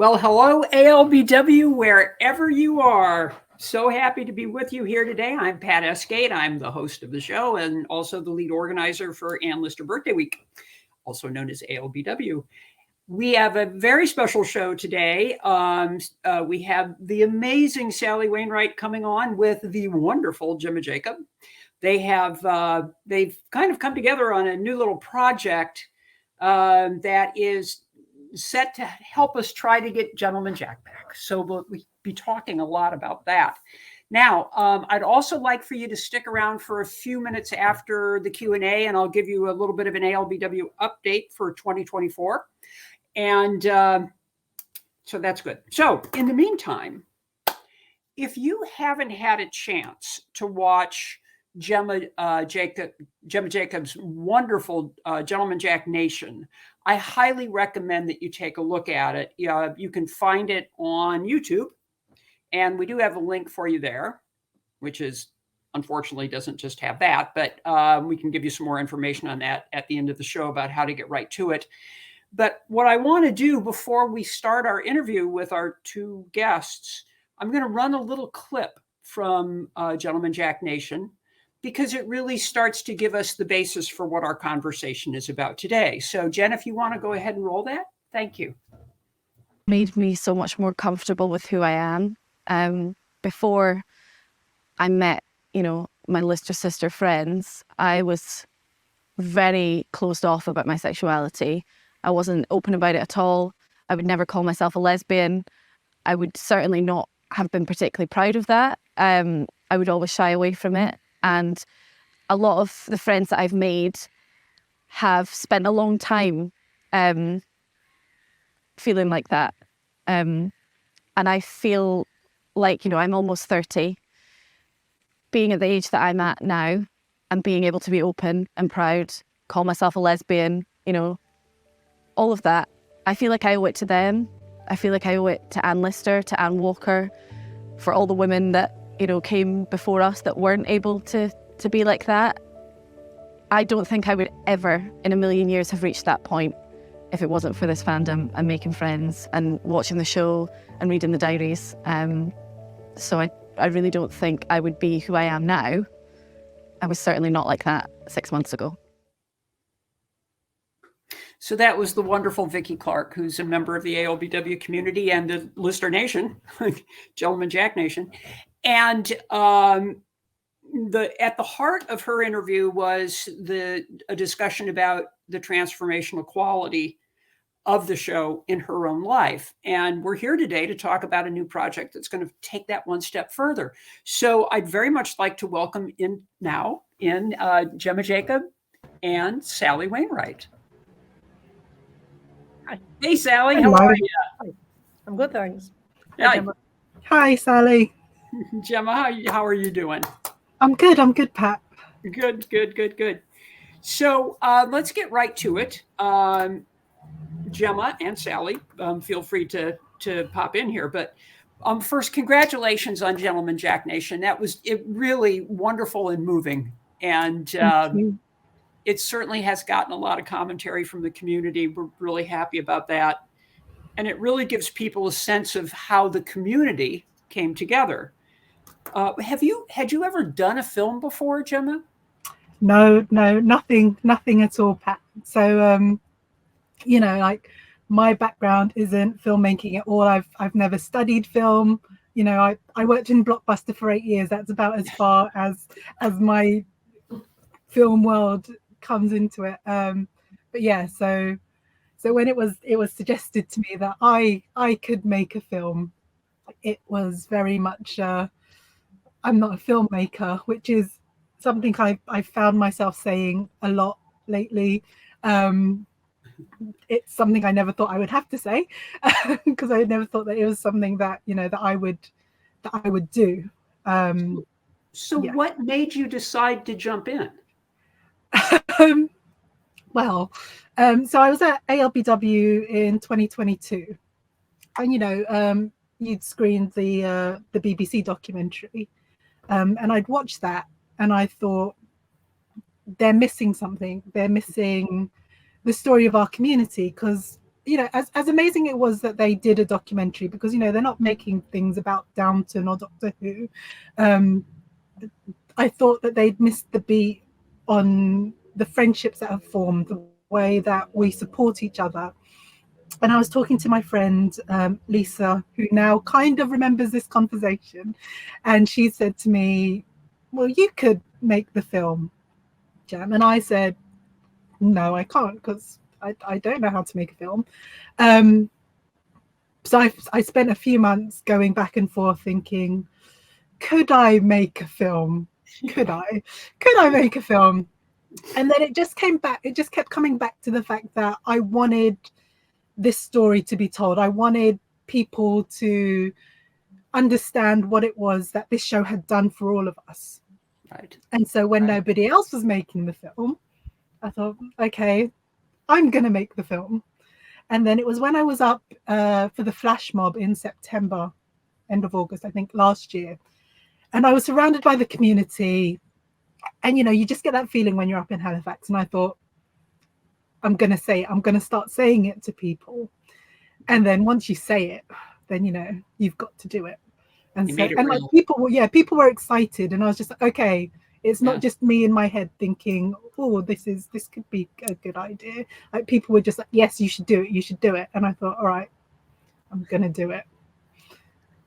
Well, hello, ALBW, wherever you are. So happy to be with you here today. I'm Pat Esgate. I'm the host of the show and also the lead organizer for Ann Lister Birthday Week, also known as ALBW. We have a very special show today. We have the amazing Sally Wainwright coming on with the wonderful Gemma Jacob. They've kind of come together on a new little project that is set to help us try to get Gentleman Jack back. So we'll be talking a lot about that. Now, I'd also like for you to stick around for a few minutes after the Q&A, and I'll give you a little bit of an ALBW update for 2024. And so that's good. So in the meantime, if you haven't had a chance to watch Gemma Jacob's wonderful Gentleman Jack Nation, I highly recommend that you take a look at it. You can find it on YouTube, and we do have a link for you there, which is unfortunately doesn't just have that, but we can give you some more information on that at the end of the show about how to get right to it. But what I want to do before we start our interview with our two guests, I'm going to run a little clip from Gentleman Jack Nation, because it really starts to give us the basis for what our conversation is about today. So Jen, if you want to go ahead and roll that, thank you. Made me so much more comfortable with who I am. Before I met, my Lister sister friends, I was very closed off about my sexuality. I wasn't open about it at all. I would never call myself a lesbian. I would certainly not have been particularly proud of that. I would always shy away from it. And a lot of the friends that I've made have spent a long time feeling like that. And I feel like, I'm almost 30. Being at the age that I'm at now and being able to be open and proud, call myself a lesbian, all of that, I feel like I owe it to them. I feel like I owe it to Ann Lister, to Ann Walker, for all the women that came before us that weren't able to be like that. I don't think I would ever in a million years have reached that point if it wasn't for this fandom and making friends and watching the show and reading the diaries. So I really don't think I would be who I am now. I was certainly not like that 6 months ago. So that was the wonderful Vicki Clark, who's a member of the ALBW community and the Lister Nation, Gentleman Jack Nation. And at the heart of her interview was a discussion about the transformational quality of the show in her own life. And we're here today to talk about a new project that's going to take that one step further. So I'd very much like to welcome in Gemma Jacob and Sally Wainwright. Hi. Hey, Sally, how are you? Hi. I'm good, thanks. Hi, Hi, Sally. Gemma, how are you doing? I'm good, Pat. Good. So let's get right to it. Gemma and Sally, feel free to pop in here. But first, congratulations on Gentleman Jack Nation. That was really wonderful and moving. And it certainly has gotten a lot of commentary from the community. We're really happy about that. And it really gives people a sense of how the community came together. Had you ever done a film before, Gemma? No, nothing at all, Pat. So, like my background isn't filmmaking at all. I've never studied film. I worked in Blockbuster for 8 years. That's about as far as my film world comes into it. But yeah, so when it was suggested to me that I could make a film, it was very much I'm not a filmmaker, which is something I found myself saying a lot lately. It's something I never thought I would have to say because I never thought that it was something that that I would do. So what made you decide to jump in? Well, so I was at ALBW in 2022, and you'd screened the BBC documentary, and I'd watched that, and I thought they're missing something. They're missing the story of our community because you know, as amazing it was that they did a documentary, because, you know, they're not making things about Downton or Doctor Who. I thought that they'd missed the beat on the friendships that have formed, the way that we support each other. And I was talking to my friend Lisa, who now kind of remembers this conversation, and she said to me, well, you could make the film, Gem. And I said, no, I can't, because I don't know how to make a film. So I spent a few months going back and forth thinking, could I make a film? Could I make a film? And then it just kept coming back to the fact that I wanted this story to be told. I wanted people to understand what it was that this show had done for all of us. Right. And so when nobody else was making the film, I thought, okay, I'm going to make the film. And then it was when I was up for the flash mob in September, end of August, I think, last year. And I was surrounded by the community. And, you know, you just get that feeling when you're up in Halifax. And I thought, I'm going to say it. I'm going to start saying it to people. And then once you say it, then, you know, you've got to do it. And You so, made it and like real. people were excited. And I was just like, okay, it's not Yeah. just me in my head thinking, oh, this could be a good idea. Like, people were just like, yes, you should do it. You should do it. And I thought, all right, I'm going to do it.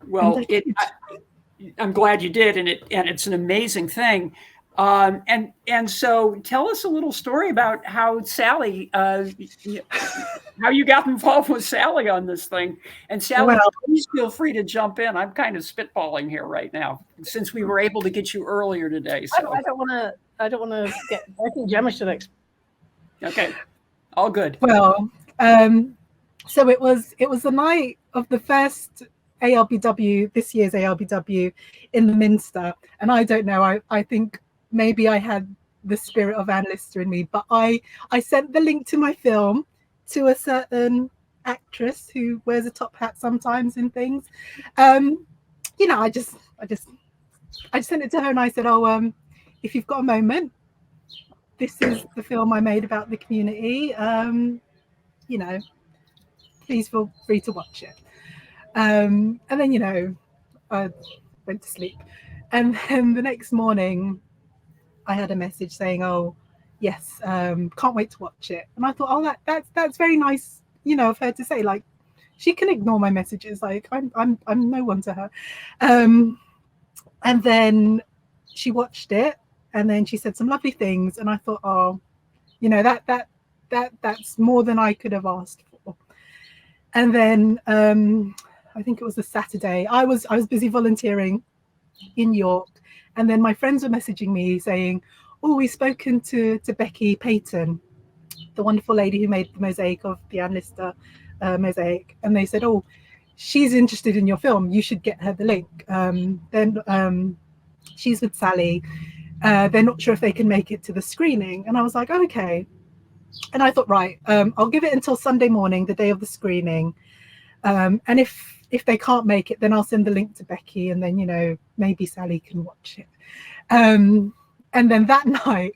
Well, And I did. I'm glad you did, and it's an amazing thing. And so tell us a little story about how Sally, how you got involved with Sally on this thing. And Sally, Well, please feel free to jump in. I'm kind of spitballing here right now, since we were able to get you earlier today. So I don't want to get. I think Gemma should explain. okay, all good. well, so it was the night of the first ALBW, this year's ALBW in the Minster. And I don't know, I think maybe I had the spirit of Anne Lister in me, but I sent the link to my film to a certain actress who wears a top hat sometimes in things. You know, I just sent it to her, and I said, oh, if you've got a moment, this is the film I made about the community. You know, please feel free to watch it. And then, you know, I went to sleep. And then the next morning, I had a message saying, oh, yes, can't wait to watch it. And I thought, oh, that's very nice, you know, of her to say. Like, she can ignore my messages. Like, I'm no one to her. And then she watched it, and then she said some lovely things. And I thought, oh, you know, that's more than I could have asked for. And then I think it was a Saturday, I was busy volunteering in York, and then my friends were messaging me saying, oh, we've spoken to Becky Payton, the wonderful lady who made the mosaic of the Anne Lister mosaic, and they said, oh, she's interested in your film, you should get her the link. Then she's with Sally, they're not sure if they can make it to the screening. And I was like, okay. And I thought, right, I'll give it until Sunday morning, the day of the screening. And if they can't make it, then I'll send the link to Becky, and then, you know, maybe Sally can watch it. And then that night,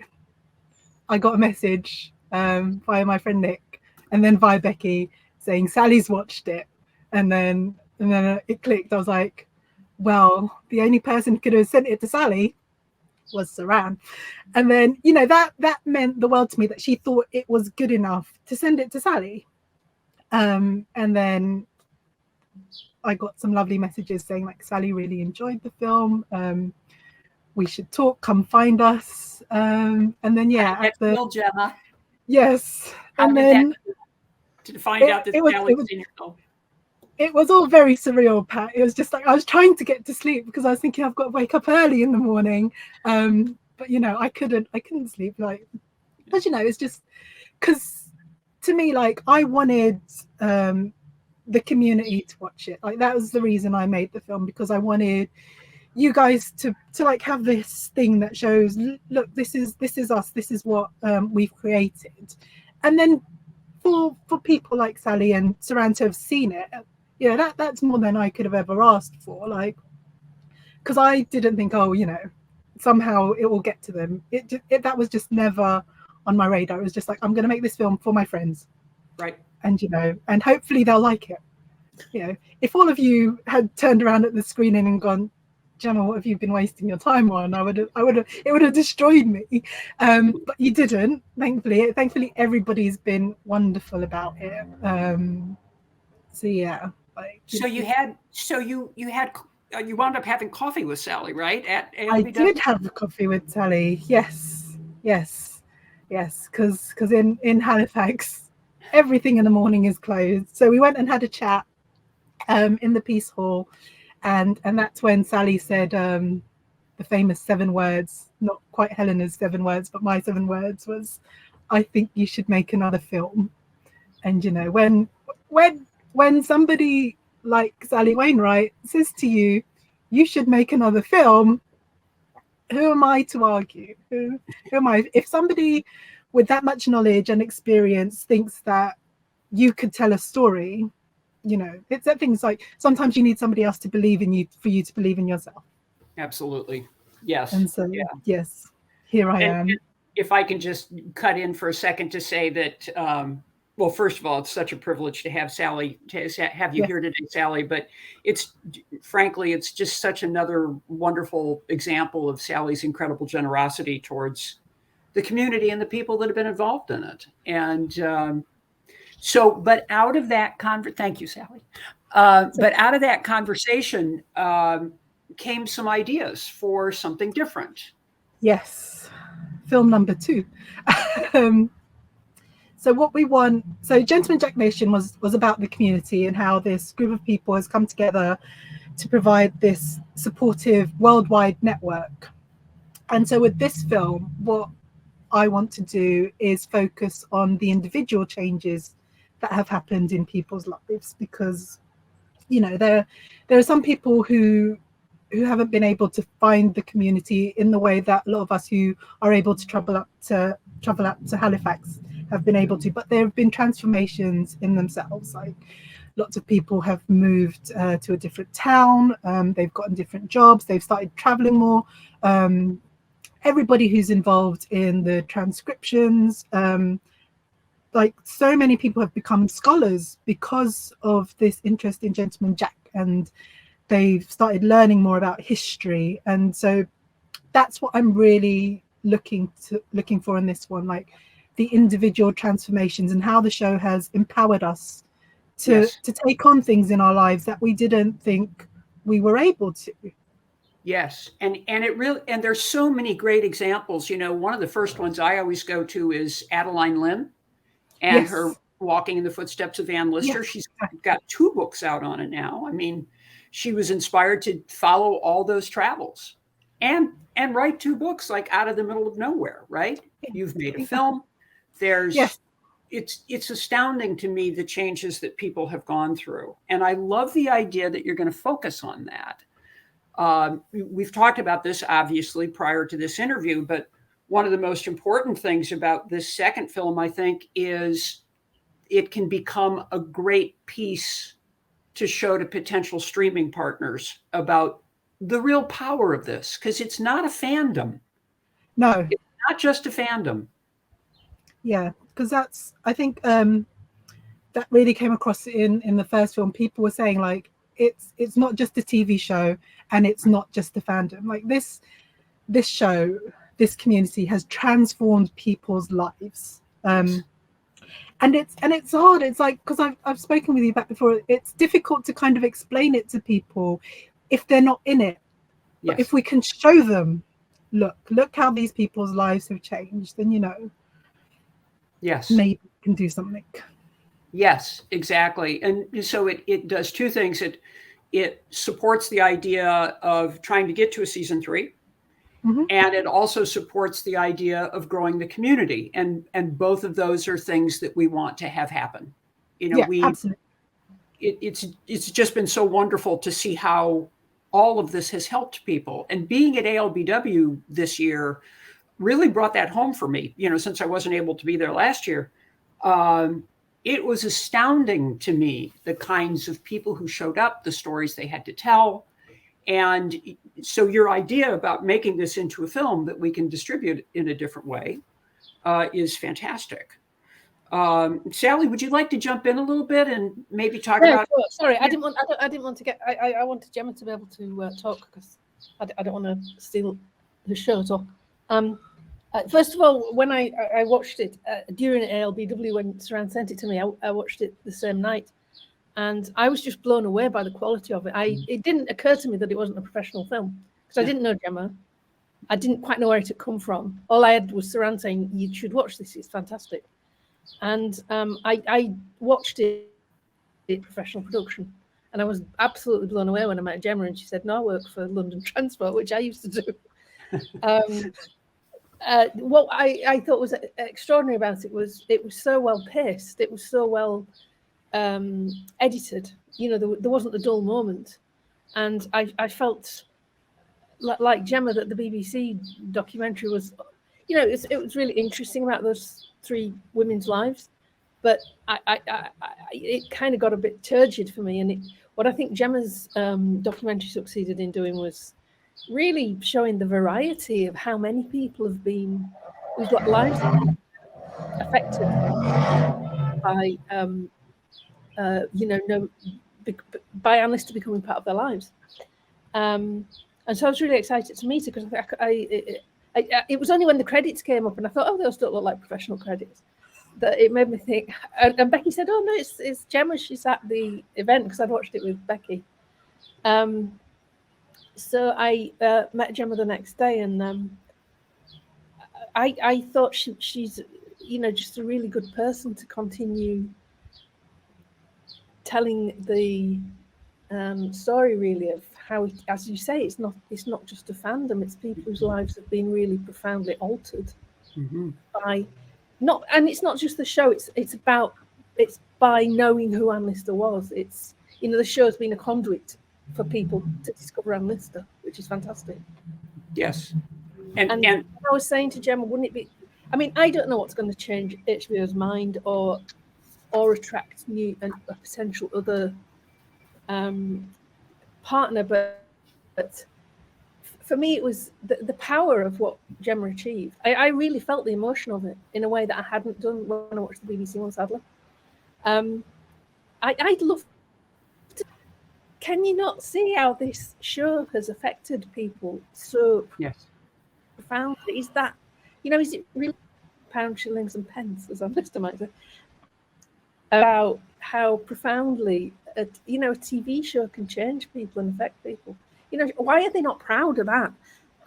I got a message via my friend Nick, and then via Becky, saying Sally's watched it. And then it clicked. I was like, well, the only person who could have sent it to Sally was Saran. And then, you know, that meant the world to me, that she thought it was good enough to send it to Sally. And then I got some lovely messages saying, like, Sally really enjoyed the film, we should talk, come find us. And then, yeah, That's Bill, Gemma. Yes. How and did then that, to find out that Sally was in your film? It was all very surreal, Pat. It was just like, I was trying to get to sleep because I was thinking I've got to wake up early in the morning. But, you know, I couldn't sleep. Like, as you know, it's just because, to me, like, I wanted the community to watch it. Like, that was the reason I made the film, because I wanted you guys to like have this thing that shows, look, this is us, this is what we've created. And then for people like Sally and Saran to have seen it, you know, that's more than I could have ever asked for. Like, because I didn't think, oh, you know, somehow it will get to them. That was just never on my radar. It was just like, I'm going to make this film for my friends. Right. and and hopefully they'll like it. If all of you had turned around at the screening and gone, Gemma, what have you been wasting your time on? It would have destroyed me. But you didn't, thankfully. Thankfully, everybody's been wonderful about it. So yeah. You wound up having coffee with Sally, right? At ALBW? I did have a coffee with Sally. Yes. Because in Halifax, everything in the morning is closed. So we went and had a chat in the Peace Hall, and that's when Sally said the famous 7 words, not quite Helena's 7 words, but my 7 words was, I think you should make another film. And when somebody like Sally Wainwright says to you, you should make another film, who am I to argue? Who am I? If somebody with that much knowledge and experience thinks that you could tell a story, it's that things like sometimes you need somebody else to believe in you for you to believe in yourself. Absolutely. Yes. And so, yes, here I am. If I can just cut in for a second to say that, well, first of all, it's such a privilege to have Sally, have you here today, Sally, but frankly, it's just such another wonderful example of Sally's incredible generosity towards the community and the people that have been involved in it. And but out of that thank you, Sally. But out of that conversation came some ideas for something different. Yes, film number 2. So what we want, Gentleman Jack Nation was about the community and how this group of people has come together to provide this supportive worldwide network. And so with this film, what I want to do is focus on the individual changes that have happened in people's lives, because there are some people who haven't been able to find the community in the way that a lot of us who are able to travel up to Halifax have been able to, but there have been transformations in themselves. Like lots of people have moved to a different town, they've gotten different jobs, they've started traveling more. Everybody who's involved in the transcriptions, like so many people have become scholars because of this interest in Gentleman Jack, and they've started learning more about history. And so that's what I'm really looking for in this one, like the individual transformations and how the show has empowered us to take on things in our lives that we didn't think we were able to. Yes, and there's so many great examples. One of the first ones I always go to is Adeline Lim and her Walking in the Footsteps of Anne Lister. She's got 2 books out on it now. I mean, she was inspired to follow all those travels and write 2 books, like out of the middle of nowhere, right? You've made a film. It's astounding to me the changes that people have gone through. And I love the idea that you're going to focus on that. We've talked about this obviously prior to this interview, but one of the most important things about this second film, I think, is it can become a great piece to show to potential streaming partners about the real power of this, because it's not a fandom. No, it's not just a fandom. Yeah, because I think that really came across in the first film. People were saying like it's not just a TV show and it's not just a fandom. Like this show, this community has transformed people's lives. And it's hard. It's like, because I've spoken with you about before, it's difficult to kind of explain it to people if they're not in it. Yes. But if we can show them, look how these people's lives have changed, then yes, maybe we can do something. Yes, exactly. And so it does 2 things. It supports the idea of trying to get to a season 3. Mm-hmm. And it also supports the idea of growing the community. And both of those are things that we want to have happen. Absolutely. It's just been so wonderful to see how all of this has helped people. And being at ALBW this year really brought that home for me, since I wasn't able to be there last year. It was astounding to me, the kinds of people who showed up, the stories they had to tell. And so your idea about making this into a film that we can distribute in a different way is fantastic. Sally, would you like to jump in a little bit and maybe talk Yeah, about? sure. Sorry, I didn't want to get. I wanted Gemma to be able to talk because I don't want to steal the show at all. First of all, when I watched it during ALBW, when Saran sent it to me, I watched it the same night, and I was just blown away by the quality of it. It didn't occur to me that it wasn't a professional film because I didn't know Gemma. I didn't quite know where it had come from. All I had was Saran saying, "You should watch this; it's fantastic." And I watched it professional production, and I was absolutely blown away when I met Gemma, and she said, "No, I work for London Transport," which I used to do. What I thought was extraordinary about it was so well paced, it was so well edited. You know, there wasn't a dull moment, and I felt like Gemma that the BBC documentary was, you know, it was really interesting about those three women's lives, but it kind of got a bit turgid for me. And what I think Gemma's documentary succeeded in doing was really showing the variety of how many people have been, whose lives have been affected by, by Anne Lister becoming part of their lives. And so I was really excited to meet her because it was only when the credits came up and I thought, oh, those don't look like professional credits, that it made me think. And Becky said, oh, no, it's Gemma. She's at the event because I'd watched it with Becky. So I met Gemma the next day, and I thought she's, you know, just a really good person to continue telling the story, really, of how, as you say, it's not just a fandom; it's people whose lives have been really profoundly altered by not, and it's not just the show. It's by knowing who Anne Lister was. It's, you know, the show's been a conduit for people to discover Anne Lister, which is fantastic. Yes. And I was saying to Gemma, wouldn't it be, I mean, I don't know what's going to change HBO's mind or attract a potential other partner, but for me it was the power of what Gemma achieved. I really felt the emotion of it in a way that I hadn't done when I watched the BBC one, sadly. I'd love to, can you not see how this show has affected people so profoundly? Is that, you know, is it really pounds, shillings and pence, as I'm Lister might say, about how profoundly a TV show can change people and affect people? You know, why are they not proud of that?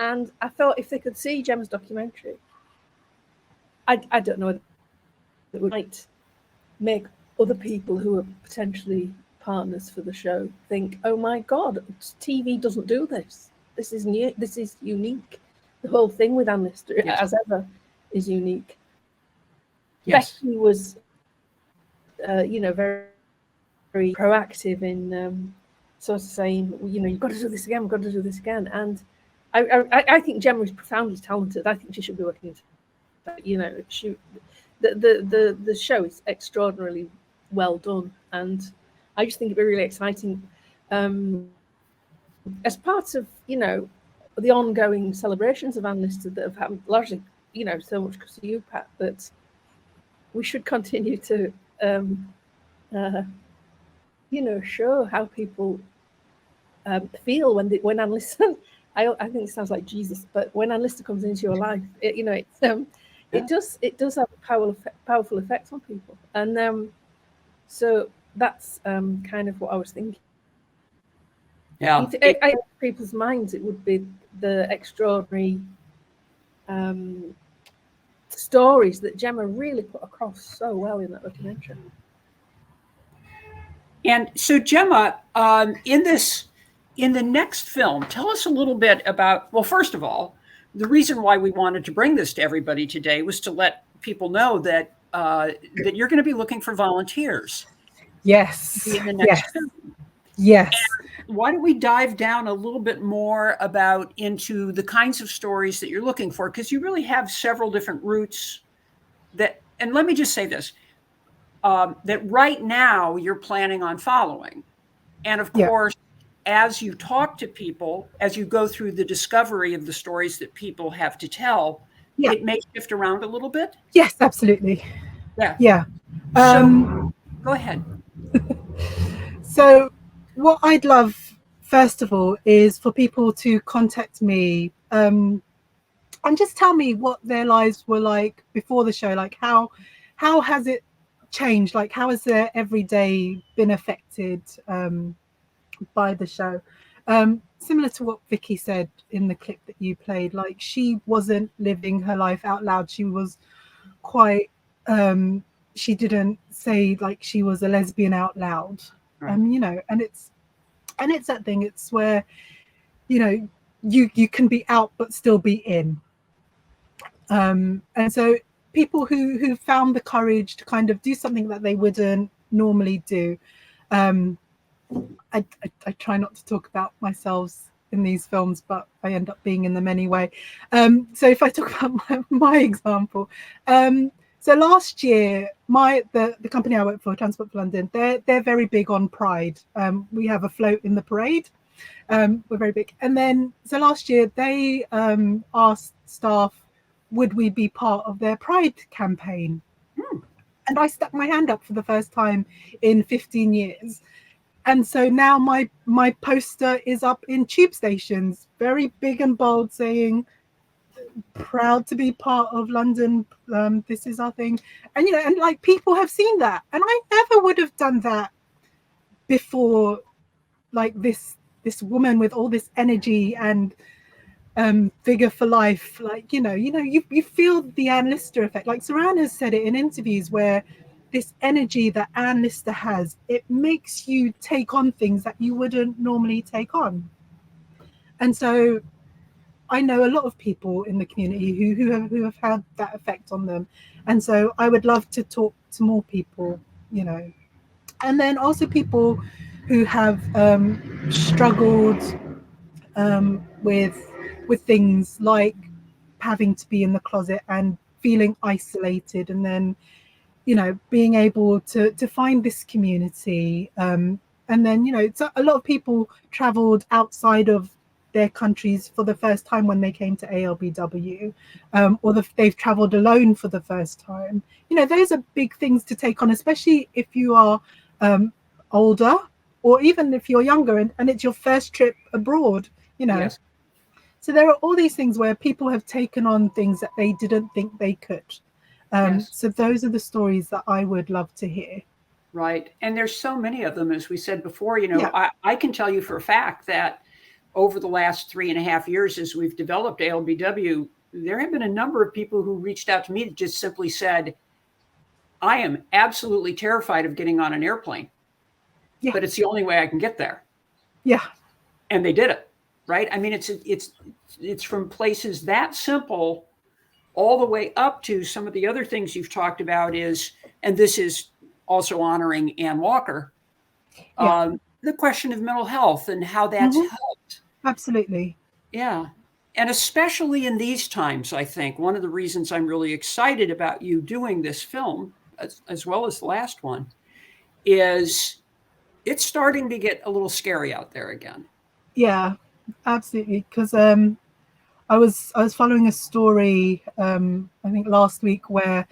And I thought if they could see Gemma's documentary, I don't know, it might make other people who are potentially partners for the show think, oh my God, TV doesn't do this. This is new. This is unique. The whole thing with Anne Lister, as ever, is unique. Yes. Becky was, very, very proactive in sort of saying, you know, you've got to do this again, we've got to do this again. And I think Gemma is profoundly talented. I think she should be working. You know, the show is extraordinarily well done, and I just think it'd be really exciting as part of, you know, the ongoing celebrations of Anne Lister that have happened largely, you know, so much because of you, Pat, that we should continue to show how people feel when Anne Lister, I think it sounds like Jesus, but when Anne Lister comes into your life, it does have a powerful effect on people. And so that's kind of what I was thinking. Yeah. In people's minds, it would be the extraordinary stories that Gemma really put across so well in that documentary. And so, Gemma, in the next film, tell us a little bit about, well, first of all, the reason why we wanted to bring this to everybody today was to let people know that that you're going to be looking for volunteers. Yes. In the next film. Yes. And why don't we dive down a little bit more into the kinds of stories that you're looking for? Because you really have several different routes that, and let me just say this, that right now you're planning on following. And of course, as you talk to people, as you go through the discovery of the stories that people have to tell, it may shift around a little bit. Yes, absolutely. Yeah. So, go ahead. So what I'd love, first of all, is for people to contact me and just tell me what their lives were like before the show. Like how has it changed? Like how has their everyday been affected by the show? Similar to what Vicki said in the clip that you played, like she wasn't living her life out loud. She was quite she didn't say like she was a lesbian out loud. Right. You know, and it's that thing, it's where, you know, you can be out but still be in. And so people who found the courage to kind of do something that they wouldn't normally do. I try not to talk about myself in these films, but I end up being in them anyway. So if I talk about my example, so last year, the company I work for, Transport for London, they're very big on Pride. We have a float in the parade. We're very big. And then so last year they asked staff, would we be part of their Pride campaign? And I stuck my hand up for the first time in 15 years. And so now my poster is up in tube stations, very big and bold, saying, proud to be part of London. This is our thing. And, you know, and like people have seen that. And I never would have done that before, like this woman with all this energy and vigor for life. Like, you feel the Anne Lister effect. Like Saran has said it in interviews where this energy that Anne Lister has, it makes you take on things that you wouldn't normally take on. And so I know a lot of people in the community who have had that effect on them. And so I would love to talk to more people, you know, and then also people who have struggled with things like having to be in the closet and feeling isolated, and then, you know, being able to find this community. And then, you know, so a lot of people traveled outside of their countries for the first time when they came to ALBW, or they've traveled alone for the first time. You know, those are big things to take on, especially if you are older, or even if you're younger and it's your first trip abroad, you know. Yes. So there are all these things where people have taken on things that they didn't think they could. So those are the stories that I would love to hear. Right. And there's so many of them, as we said before. You know, I can tell you for a fact that over the last 3.5 years, as we've developed ALBW, there have been a number of people who reached out to me that just simply said, I am absolutely terrified of getting on an airplane, but it's the only way I can get there. Yeah. And they did it. Right. I mean, it's from places that simple all the way up to some of the other things you've talked about is, and this is also honoring Ann Walker, the question of mental health and how that's helped. Absolutely. Yeah. And especially in these times, I think one of the reasons I'm really excited about you doing this film, as well as the last one, is it's starting to get a little scary out there again. Yeah, absolutely. Because I was following a story, I think last week, where,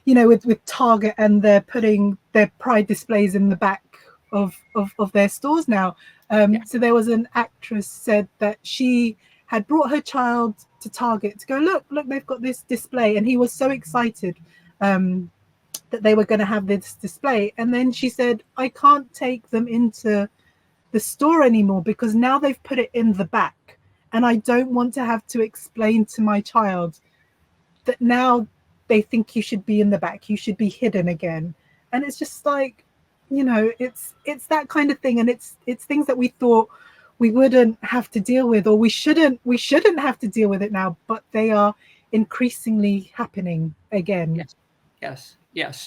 you know, with Target, and they're putting their Pride displays in the back of their stores now. So there was an actress said that she had brought her child to Target to go, look, they've got this display. And he was so excited that they were going to have this display. And then she said, I can't take them into the store anymore because now they've put it in the back. And I don't want to have to explain to my child that now they think you should be in the back, you should be hidden again. And it's just like, you know, it's that kind of thing. And it's things that we thought we wouldn't have to deal with, or we shouldn't have to deal with it now, but they are increasingly happening again. Yes.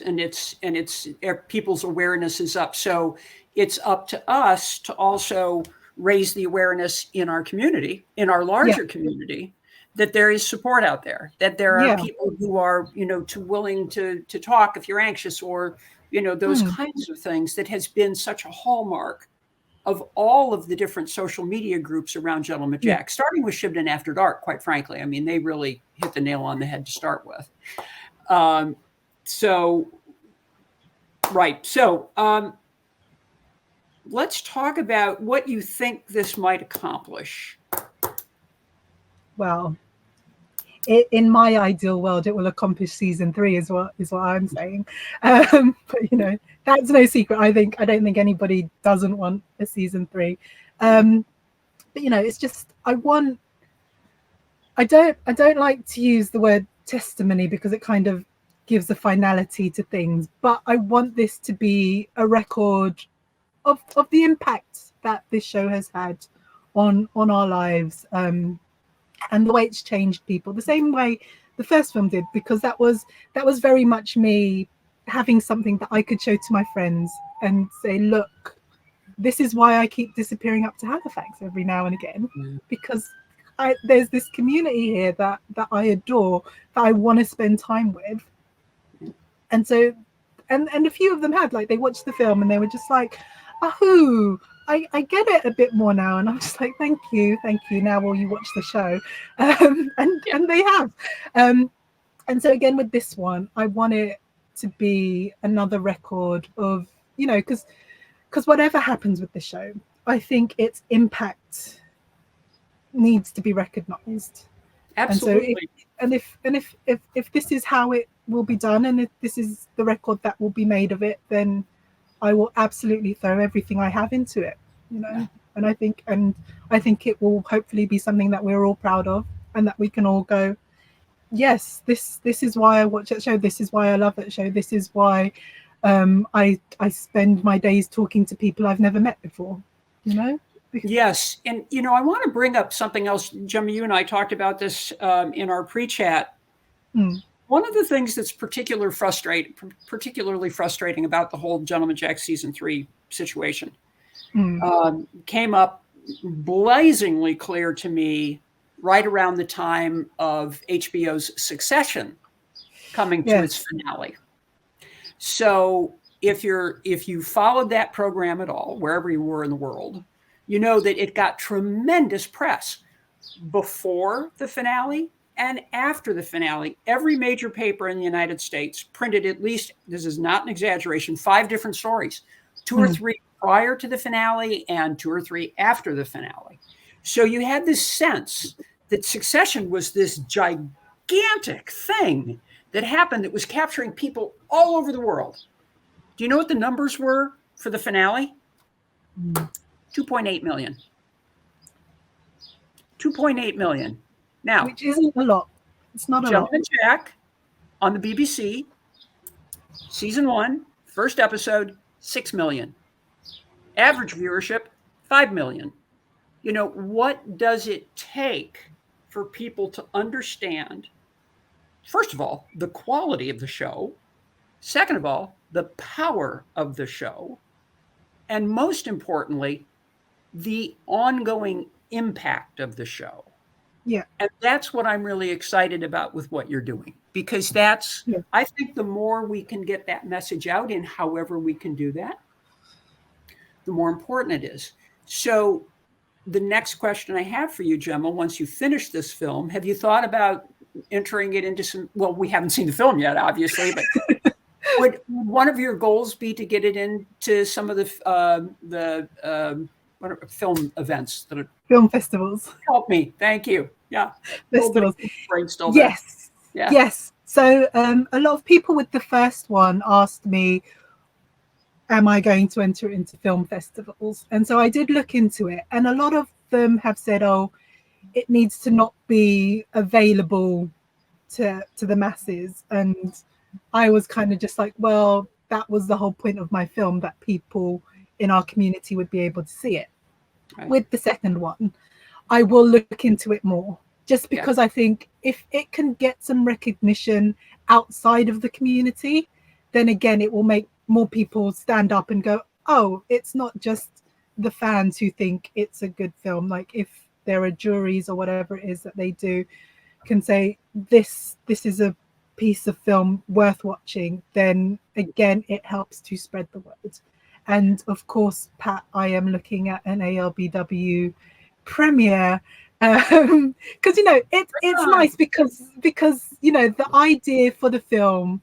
And it's people's awareness is up. So it's up to us to also raise the awareness in our community, in our larger community, that there is support out there, that there are people who are, you know, willing to talk if you're anxious, or, you know, those kinds of things that has been such a hallmark of all of the different social media groups around Gentleman Jack, starting with Shibden After Dark, quite frankly. I mean, they really hit the nail on the head to start with. So Right. So let's talk about what you think this might accomplish. Well, in my ideal world, it will accomplish season 3, is what I'm saying. But you know, that's no secret. I don't think anybody doesn't want a season 3. But you know, it's just I don't like to use the word testimony because it kind of gives a finality to things. But I want this to be a record of the impact that this show has had on our lives. And the way it's changed people, the same way the first film did, because that was very much me having something that I could show to my friends and say, look, this is why I keep disappearing up to Halifax every now and again, because there's this community here that I adore, that I want to spend time with. And so and a few of them had, like, they watched the film and they were just like, oh, I get it a bit more now. And I'm just like, thank you. Now will you watch the show? And they have. And so again, with this one, I want it to be another record of, you know, because whatever happens with the show, I think its impact needs to be recognized. Absolutely. And so if this is how it will be done, and if this is the record that will be made of it, then I will absolutely throw everything I have into it, you know. Yeah. And I think it will hopefully be something that we're all proud of, and that we can all go, yes, this is why I watch that show. This is why I love that show. This is why I spend my days talking to people I've never met before, you know. Yes. And, you know, I want to bring up something else. Gemma, you and I talked about this in our pre-chat. One of the things that's particularly frustrating about the whole Gentleman Jack season 3 situation came up blazingly clear to me right around the time of HBO's Succession coming to its finale. So if you followed that program at all, wherever you were in the world, you know that it got tremendous press before the finale and after the finale. Every major paper in the United States printed at least, this is not an exaggeration, 5 different stories, 2 or 3 prior to the finale and 2 or 3 after the finale. So you had this sense that Succession was this gigantic thing that happened that was capturing people all over the world. Do you know what the numbers were for the finale? 2.8 million. 2.8 million. Now, which isn't a lot. It's not a lot. Gentleman Jack on the BBC, season 1, first episode, 6 million. Average viewership, 5 million. You know, what does it take for people to understand, first of all, the quality of the show, second of all, the power of the show, and most importantly, the ongoing impact of the show? Yeah. And that's what I'm really excited about with what you're doing, because that's, I think the more we can get that message out in however we can do that, the more important it is. So the next question I have for you, Gemma, once you finish this film, have you thought about entering it into some, well, we haven't seen the film yet, obviously, but would one of your goals be to get it into some of the film events that are film festivals? Help me, thank you. Yeah, festivals. Yes, yes. So a lot of people with the first one asked me, am I going to enter into film festivals? And so I did look into it, and a lot of them have said, oh, it needs to not be available to the masses. And I was kind of just like, well, that was the whole point of my film, that people in our community would be able to see it. Right. With the second one, I will look into it more, just because I think if it can get some recognition outside of the community, then again, it will make more people stand up and go, oh, it's not just the fans who think it's a good film. Like, if there are juries or whatever it is that they do can say this is a piece of film worth watching, then again, it helps to spread the word. And of course, Pat, I am looking at an ALBW premiere, because you know it's nice because you know the idea for the film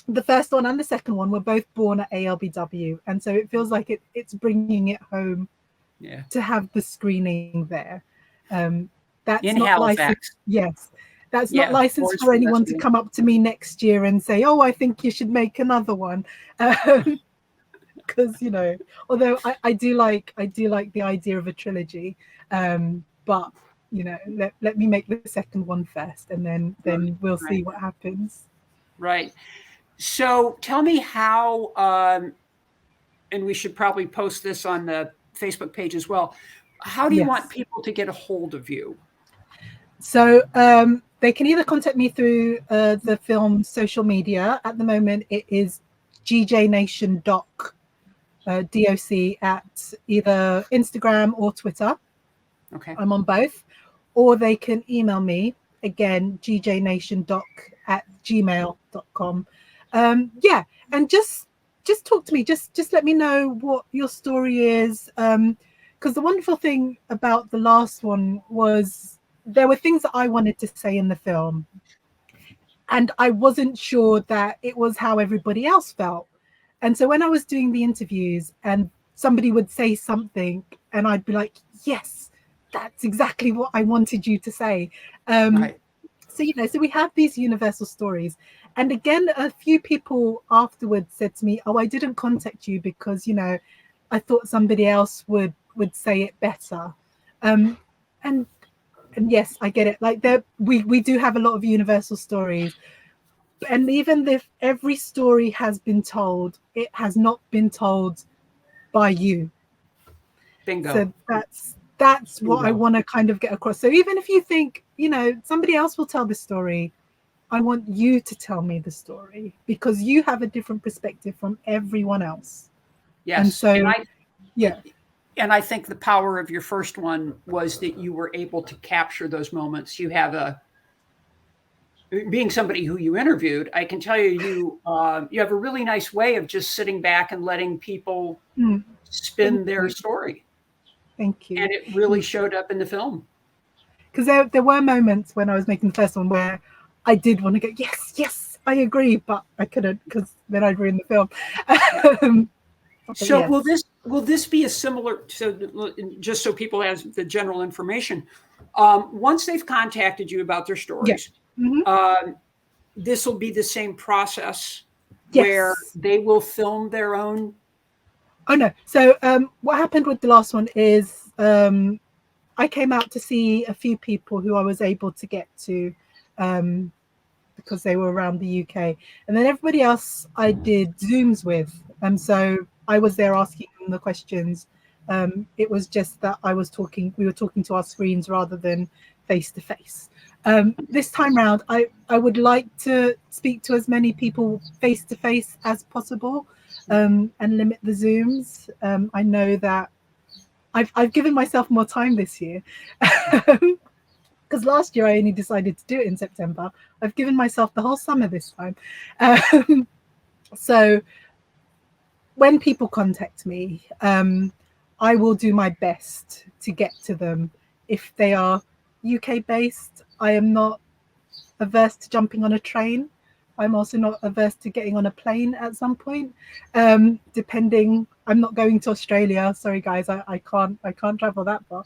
the first one and the second one were both born at ALBW, and so it feels like it's bringing it home to have the screening there. That's in not Halifax. licensed. Yes, that's not licensed for anyone to come up to me next year and say, "Oh, I think you should make another one," because you know, although I do like the idea of a trilogy, but you know, let me make the second one first, and then we'll see what happens. Right. So tell me how, and we should probably post this on the Facebook page as well. How do you want people to get a hold of you? So they can either contact me through the film social media. At the moment, it is gjnation.doc at either Instagram or Twitter. Okay. I'm on both. Or they can email me, again, gjnationdoc@gmail.com. Yeah, and just talk to me. Just let me know what your story is. Because the wonderful thing about the last one was there were things that I wanted to say in the film, and I wasn't sure that it was how everybody else felt. And so when I was doing the interviews and somebody would say something and I'd be like, yes, that's exactly what I wanted you to say. Right. So, you know, so we have these universal stories. And again, a few people afterwards said to me, oh, I didn't contact you because, you know, I thought somebody else would say it better. And yes, I get it. Like we do have a lot of universal stories. And even if every story has been told, it has not been told by you. Bingo. So that's what I want to kind of get across. So even if you think, you know, somebody else will tell the story, I want you to tell me the story because you have a different perspective from everyone else. Yes. And so, And I think the power of your first one was that you were able to capture those moments. You have being somebody who you interviewed, I can tell you, you have a really nice way of just sitting back and letting people spin their story. Thank you. And it really showed up in the film. Because there were moments when I was making the first one where I did want to go, yes, I agree, but I couldn't because then I'd ruin the film. So yes. will this be a similar? So just so people have the general information, once they've contacted you about their stories, this will be the same process where they will film their own. Oh no! So what happened with the last one is I came out to see a few people who I was able to get to because they were around the UK, and then everybody else I did Zooms with, and so I was there asking them the questions. It was just that we were talking to our screens rather than face to face. This time round, I would like to speak to as many people face to face as possible and limit the Zooms. I know that I've given myself more time this year because last year I only decided to do it in September. I've given myself the whole summer this time. So when people contact me, I will do my best to get to them. If they are UK based, I am not averse to jumping on a train. I'm also not averse to getting on a plane at some point. Depending, I'm not going to Australia. Sorry guys, I can't travel that far.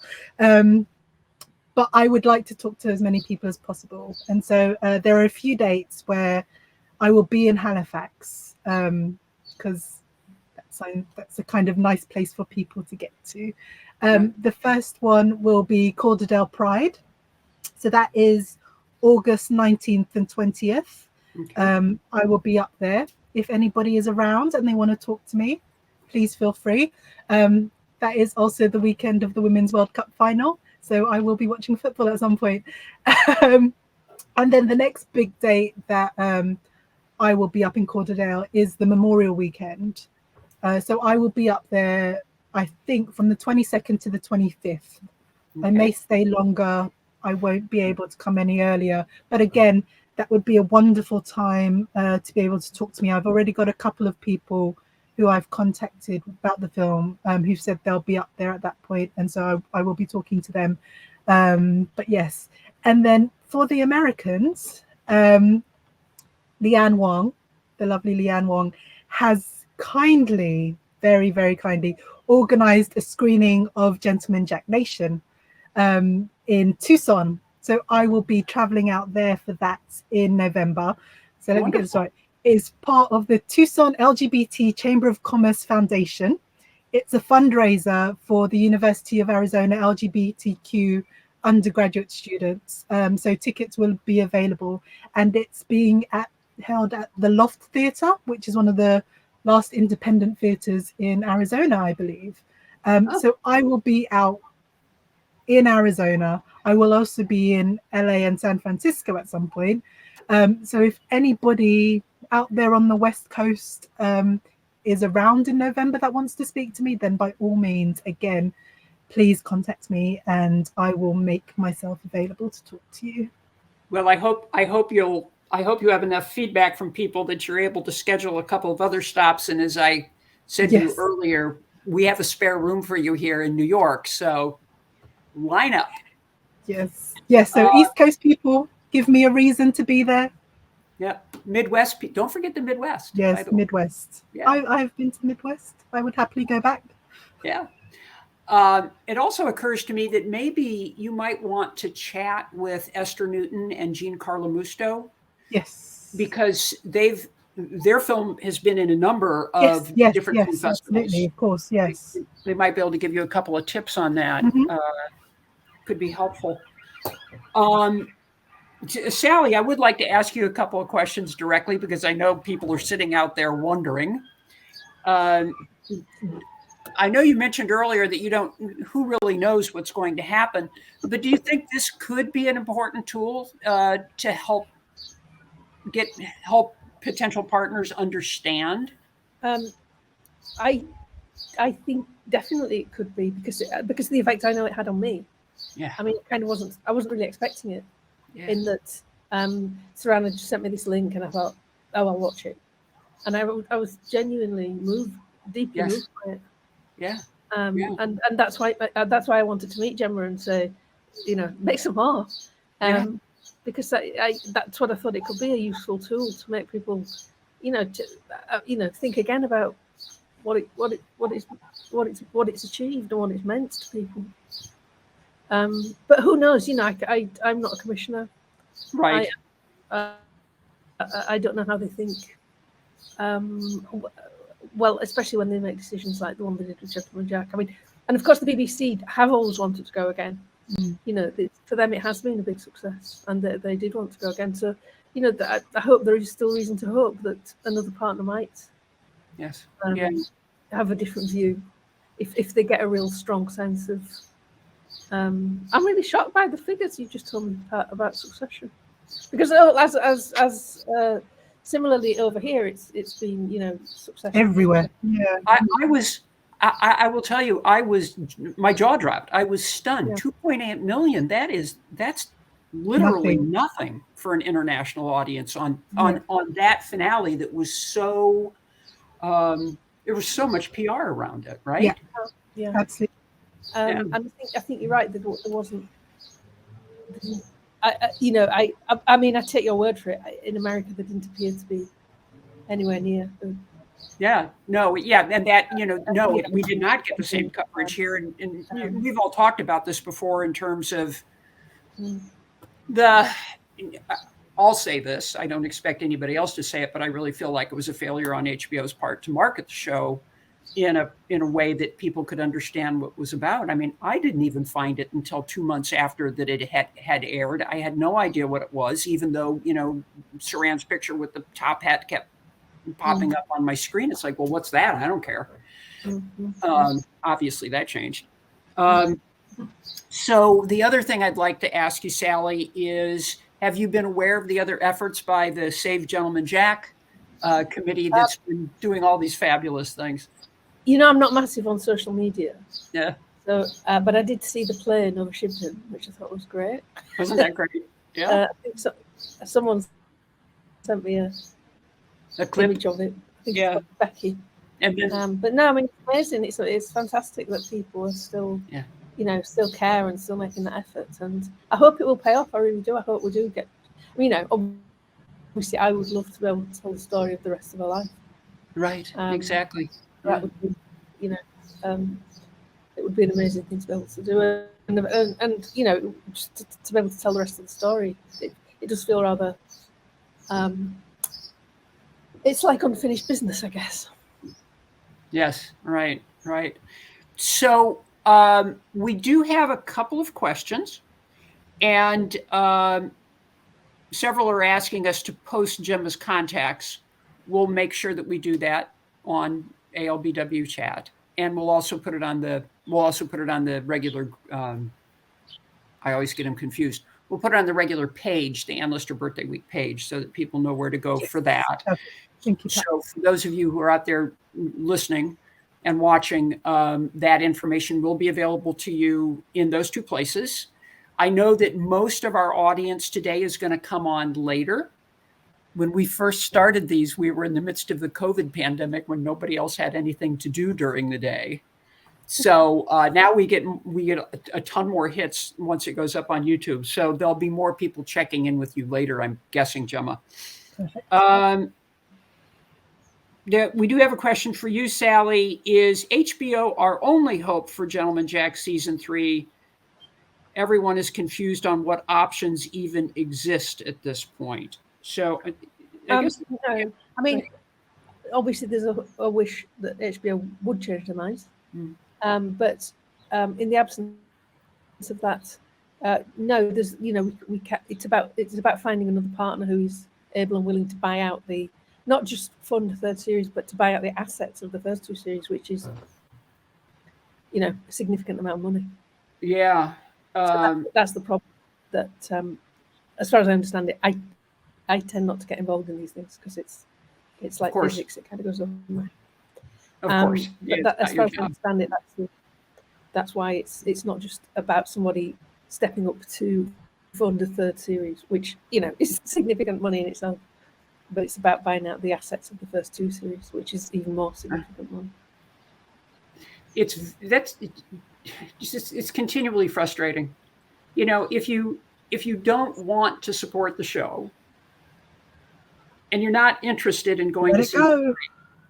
But I would like to talk to as many people as possible. And so there are a few dates where I will be in Halifax because that's a kind of nice place for people to get to. The first one will be Calderdale Pride. So that is August 19th and 20th. Okay. I will be up there. If anybody is around and they want to talk to me, please feel free. That is also the weekend of the Women's World Cup final. So I will be watching football at some point. And then the next big date that I will be up in Calderdale is the Memorial Weekend. So I will be up there, I think, from the 22nd to the 25th. Okay. I may stay longer. I won't be able to come any earlier. But again, that would be a wonderful time to be able to talk to me. I've already got a couple of people who I've contacted about the film who said they'll be up there at that point. And so I will be talking to them. But yes. And then for the Americans, Leanne Wong the lovely Leanne Wong, has kindly, very, very kindly organized a screening of Gentleman Jack Nation in Tucson. So I will be traveling out there for that in November. So let me get this right. It's part of the Tucson LGBT Chamber of Commerce Foundation. It's a fundraiser for the University of Arizona LGBTQ undergraduate students. So tickets will be available, and it's being held at the Loft Theatre, which is one of the last independent theatres in Arizona, I believe. So I will be out in Arizona. I will also be in LA and San Francisco at some point. So if anybody out there on the West Coast is around in November that wants to speak to me, then by all means, again, please contact me and I will make myself available to talk to you. Well, I hope you have enough feedback from people that you're able to schedule a couple of other stops. And as I said to you earlier, we have a spare room for you here in New York, so line up. Yes. So East Coast people, give me a reason to be there. Yeah, Midwest. Don't forget the Midwest. Yes, Midwest. Yeah. I've been to Midwest. I would happily go back. Yeah. It also occurs to me that maybe you might want to chat with Esther Newton and Jean Carla Musto. Yes. Because their film has been in a number of different film festivals. Absolutely, of course, yes. They might be able to give you a couple of tips on that. Could be helpful. Sally, I would like to ask you a couple of questions directly because I know people are sitting out there wondering. I know you mentioned earlier that who really knows what's going to happen, but do you think this could be an important tool to help potential partners understand? I think definitely it could be because of the effect I know it had on me. Yeah. I mean, I wasn't really expecting it. Yeah. In that, Sarana just sent me this link, and I thought, oh, I'll watch it, and I was genuinely deeply moved by it. Yeah. And that's why I wanted to meet Gemma and say, make some more. Because that's what I thought it could be, a useful tool to make people, think again about what it's achieved and what it's meant to people. But who knows? I'm not a commissioner. Right. I don't know how they think. Well, especially when they make decisions like the one they did with Gentleman Jack. I mean, and of course the BBC have always wanted to go again. For them it has been a big success, and they did want to go again. So, I hope there is still reason to hope that another partner might have a different view if they get a real strong sense of. I'm really shocked by the figures you just told me about Succession, because as similarly over here, it's been Succession everywhere. Yeah, I will tell you, my jaw dropped. I was stunned. Yeah. 2.8 million. That's literally nothing for an international audience on that finale. That was so. There was so much PR around it, right? Yeah, absolutely. And I think you're right. There wasn't. I mean, I take your word for it. In America, there didn't appear to be anywhere near. And that we did not get the same coverage here, and we've all talked about this before in terms of I'll say this. I don't expect anybody else to say it, but I really feel like it was a failure on HBO's part to market the show in a way that people could understand what it was about. I mean, I didn't even find it until 2 months after that it had aired. I had no idea what it was, even though Saran's picture with the top hat kept popping up on my screen. It's like, well, what's that? I don't care. Obviously that changed. So the other thing I'd like to ask you, Sally, is have you been aware of the other efforts by the Save Gentleman Jack committee that's been doing all these fabulous things? I'm not massive on social media. Yeah. So, but I did see the plane over Shibden, which I thought was great. Wasn't that great? Yeah. I think someone sent me a clip image of it. I think it's Becky. And then, but no, I mean, it's amazing. It's fantastic that people are still, still care and still making that effort. And I hope it will pay off. I really do. I hope we do get, obviously I would love to be able to tell the story of the rest of her life. Right. Exactly. That would be, it would be an amazing thing to be able to do, and just to be able to tell the rest of the story. It does feel rather. It's like unfinished business, I guess. Yes. Right. So we do have a couple of questions, and several are asking us to post Gemma's contacts. We'll make sure that we do that on ALBW chat, and we'll also put it on the regular. I always get them confused. We'll put it on the regular page, the Ann Lister Birthday Week page, so that people know where to go for that. Thank you, So for those of you who are out there listening and watching, that information will be available to you in those two places. I know that most of our audience today is going to come on later. When we first started these, we were in the midst of the COVID pandemic when nobody else had anything to do during the day. So now we get a ton more hits once it goes up on YouTube. So there'll be more people checking in with you later, I'm guessing, Gemma. We do have a question for you, Sally. Is HBO our only hope for Gentleman Jack season 3? Everyone is confused on what options even exist at this point. So I guess no. I mean, obviously there's a wish that HBO would change their minds. But in the absence of that, no, there's it's about finding another partner who is able and willing to buy out not just fund the third series, but to buy out the assets of the first two series, which is a significant amount of money. Yeah. So that's the problem. That as far as I understand it, I tend not to get involved in these things because it's like physics. It kind of goes on. Of course. But as far as I understand it, that's why it's not just about somebody stepping up to fund a third series, which is significant money in itself. But it's about buying out the assets of the first two series, which is even more significant money. It's continually frustrating. If you don't want to support the show and you're not interested in going to see,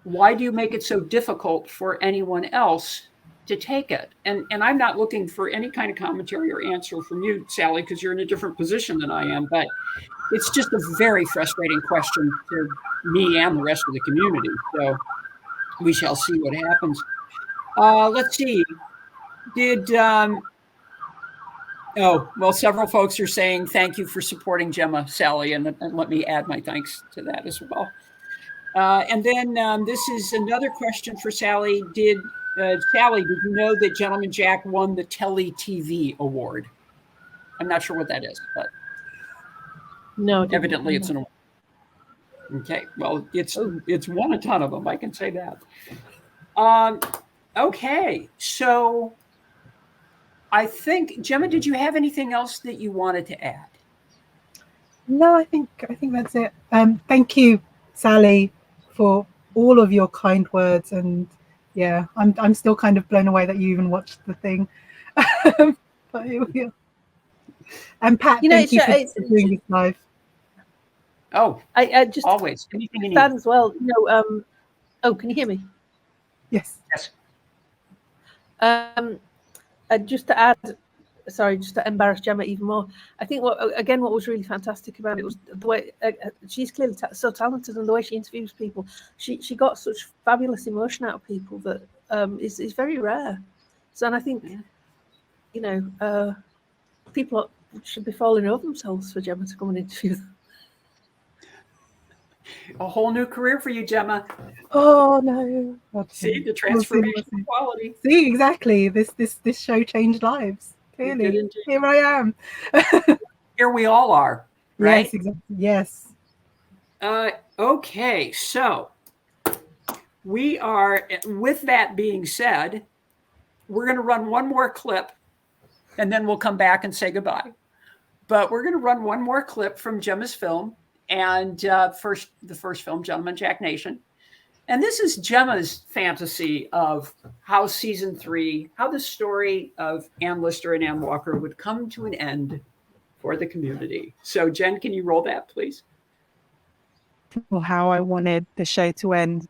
why do you make it so difficult for anyone else to take it? And I'm not looking for any kind of commentary or answer from you, Sally, because you're in a different position than I am. But it's just a very frustrating question to me and the rest of the community. So we shall see what happens. Let's see. Several folks are saying thank you for supporting Gemma, Sally, and let me add my thanks to that as well. And then this is another question for Sally. Sally, did you know that Gentleman Jack won the Telly TV award? I'm not sure what that is, but no, evidently it's an award. Okay, well, it's won a ton of them, I can say that. Okay, so I think, Gemma, did you have anything else that you wanted to add? No, I think that's it. Thank you, Sally, for all of your kind words, and yeah, I'm still kind of blown away that you even watched the thing. But yeah. And Pat, thank you for doing this live. Oh, I just always anything you need. As well. Can you hear me? Yes. Just to add, just to embarrass Gemma even more, I think what was really fantastic about it was the way she's clearly so talented, and the way she interviews people. She got such fabulous emotion out of people that is very rare. So, and I think people should be falling over themselves for Gemma to come and interview them. A whole new career for you, Gemma. Oh no! See the transformation quality. See, exactly. This show changed lives. Clearly, here I am. Here we all are, right? Yes, exactly. Yes. Okay, so we are. With that being said, we're going to run one more clip, and then we'll come back and say goodbye. But we're going to run one more clip from Gemma's film. And the first film, Gentleman Jack Nation. And this is Gemma's fantasy of how season 3, how the story of Ann Lister and Ann Walker would come to an end for the community. So Jen, can you roll that, please? for how I wanted the show to end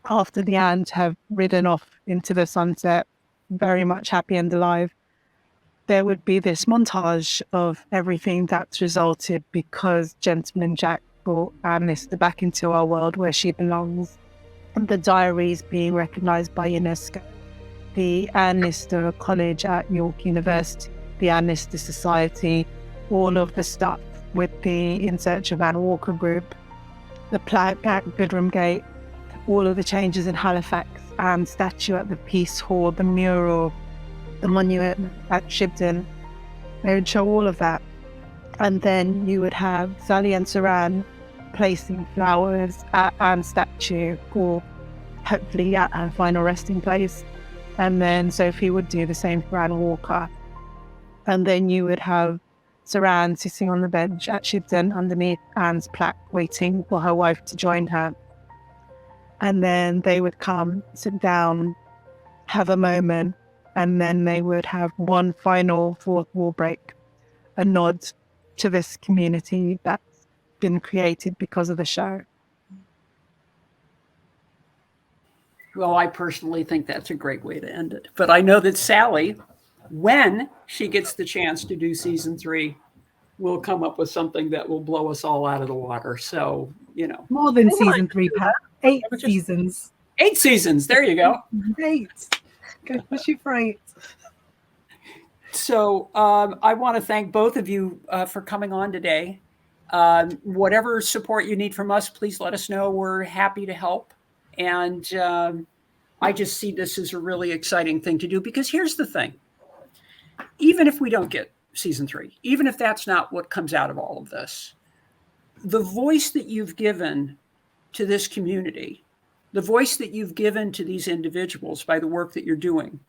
after the ants have ridden off into the sunset, very much happy and alive. There would be this montage of everything that's resulted because Gentleman Jack brought Anne Lister back into our world where she belongs. The diaries being recognised by UNESCO, the Anne Lister College at York University, the Anne Lister Society, all of the stuff with the In Search of Anne Walker group, the plaque at Goodrham Gate, all of the changes in Halifax, Anne's statue at the Peace Hall, the mural, the monument at Shibden. They would show all of that. And then you would have Sally and Saran placing flowers at Anne's statue, or hopefully at her final resting place. And then Sophie would do the same for Anne Walker. And then you would have Saran sitting on the bench at Shibden underneath Anne's plaque, waiting for her wife to join her. And then they would come, sit down, have a moment, and then they would have one final fourth wall break, a nod to this community that's been created because of the show. Well, I personally think that's a great way to end it. But I know that Sally, when she gets the chance to do season 3, will come up with something that will blow us all out of the water. So, More than season 3, Pat. 8 seasons. 8 seasons. There you go. 8. Go push it for 8. So I want to thank both of you for coming on today. Whatever support you need from us, please let us know. We're happy to help. And I just see this as a really exciting thing to do, because here's the thing. Even if we don't get season 3, even if that's not what comes out of all of this, the voice that you've given to this community, the voice that you've given to these individuals by the work that you're doing,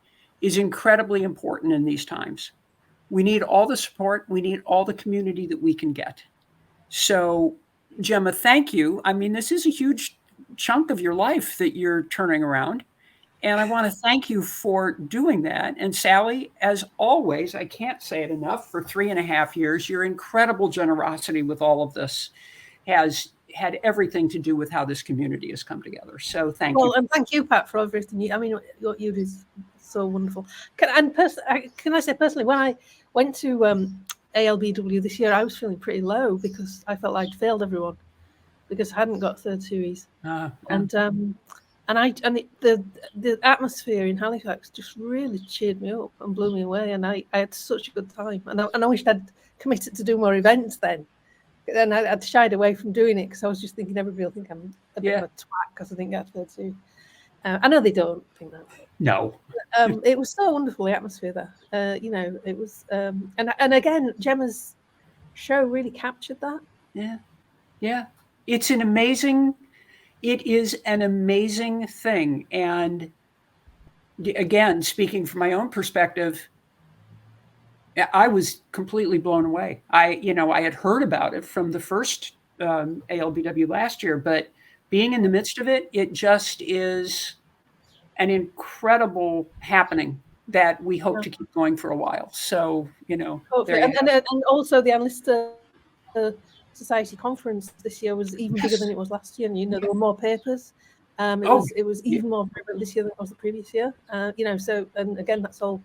is incredibly important in these times. We need all the support. We need all the community that we can get. So, Gemma, thank you. I mean, this is a huge chunk of your life that you're turning around. And I want to thank you for doing that. And Sally, as always, I can't say it enough, for 3.5 years, your incredible generosity with all of this has had everything to do with how this community has come together. So thank you. Well, and thank you, Pat, for everything. I mean, what you do is so wonderful. Can I say personally, when I went to ALBW this year, I was feeling pretty low because I felt I'd failed everyone because I hadn't got third series. And the atmosphere in Halifax just really cheered me up and blew me away, and I had such a good time. And I wish I'd committed to do more events then. And I'd shied away from doing it because I was just thinking everybody will think I'm a bit of a twat because I didn't get third series. I know they don't think that. No. It was so wonderful, the atmosphere there. It was, and again, Gemma's show really captured that. Yeah. It is an amazing thing. And again, speaking from my own perspective, I was completely blown away. I had heard about it from the first ALBW last year, but being in the midst of it, it just is an incredible happening that we hope to keep going for a while. So, and also the Anne Lister Society conference this year was even bigger than it was last year. And, there were more papers. It was even more vibrant this year than it was the previous year. So, and again, that's all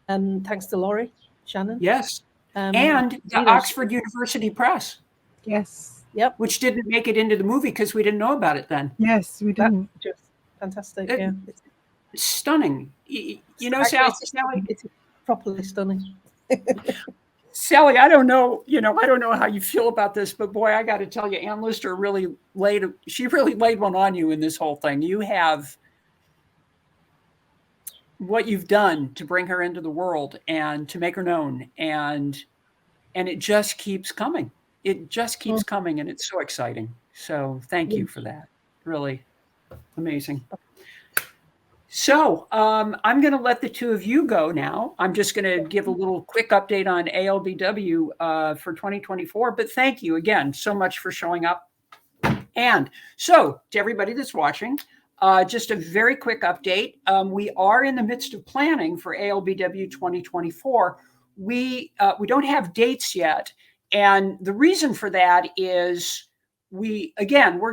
thanks to Laurie Shannon. Yes. And the Oxford University Press. Yes. Yep. Which didn't make it into the movie because we didn't know about it then. Yes, we didn't. Just fantastic. It's stunning. Sally, it's properly stunning. Sally, I don't know how you feel about this, but boy, I got to tell you, Anne Lister really laid one on you in this whole thing. You have what you've done to bring her into the world and to make her known, and it just keeps coming. It just keeps coming, and it's so exciting. So thank you for that. Really amazing. So I'm going to let the two of you go now. I'm just going to give a little quick update on ALBW for 2024. But thank you again so much for showing up. And so to everybody that's watching, just a very quick update. We are in the midst of planning for ALBW 2024. We don't have dates yet. And the reason for that is we're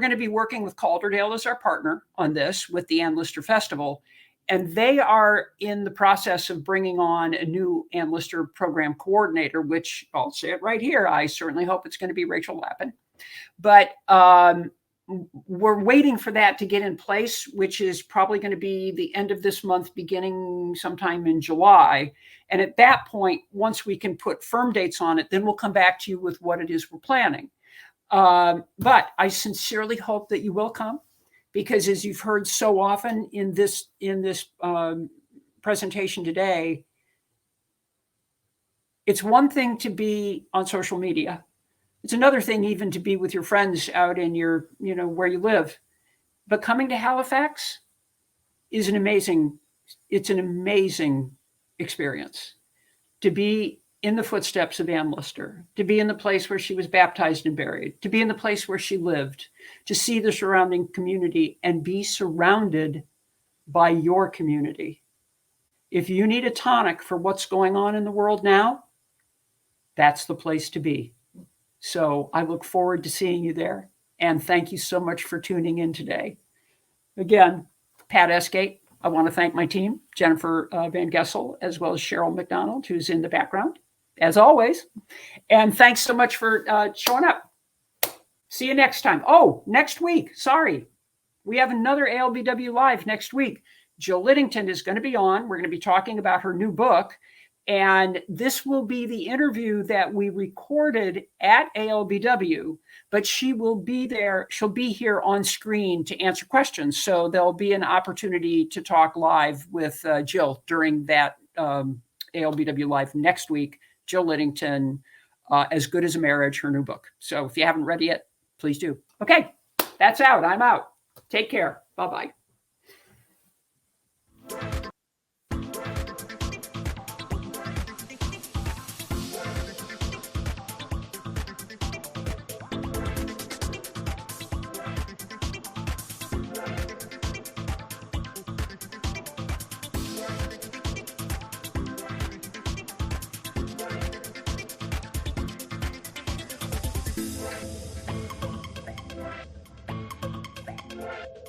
going to be working with Calderdale as our partner on this with the Ann Lister Festival. And they are in the process of bringing on a new Ann Lister program coordinator, which I'll say it right here. I certainly hope it's going to be Rachel Lappin. But we're waiting for that to get in place, which is probably going to be the end of this month, beginning sometime in July. And at that point, once we can put firm dates on it, then we'll come back to you with what it is we're planning. But I sincerely hope that you will come, because as you've heard so often in this presentation today, it's one thing to be on social media. It's another thing even to be with your friends out in your, where you live. But coming to Halifax is an amazing experience. To be in the footsteps of Ann Lister, to be in the place where she was baptized and buried, to be in the place where she lived, to see the surrounding community and be surrounded by your community. If you need a tonic for what's going on in the world now, that's the place to be. So I look forward to seeing you there. And thank you so much for tuning in today. Again, Pat Esgate. I want to thank my team, Jennifer Van Gessel, as well as Cheryl McDonald, who's in the background, as always. And thanks so much for showing up. See you next time. Oh, next week. Sorry. We have another ALBW Live next week. Jill Liddington is going to be on. We're going to be talking about her new book. And this will be the interview that we recorded at ALBW, but she will be there. She'll be here on screen to answer questions. So there'll be an opportunity to talk live with Jill during that ALBW Live next week. Jill Liddington, As Good as a Marriage, her new book. So if you haven't read it yet, please do. Okay, that's out. I'm out. Take care. Bye-bye. Right.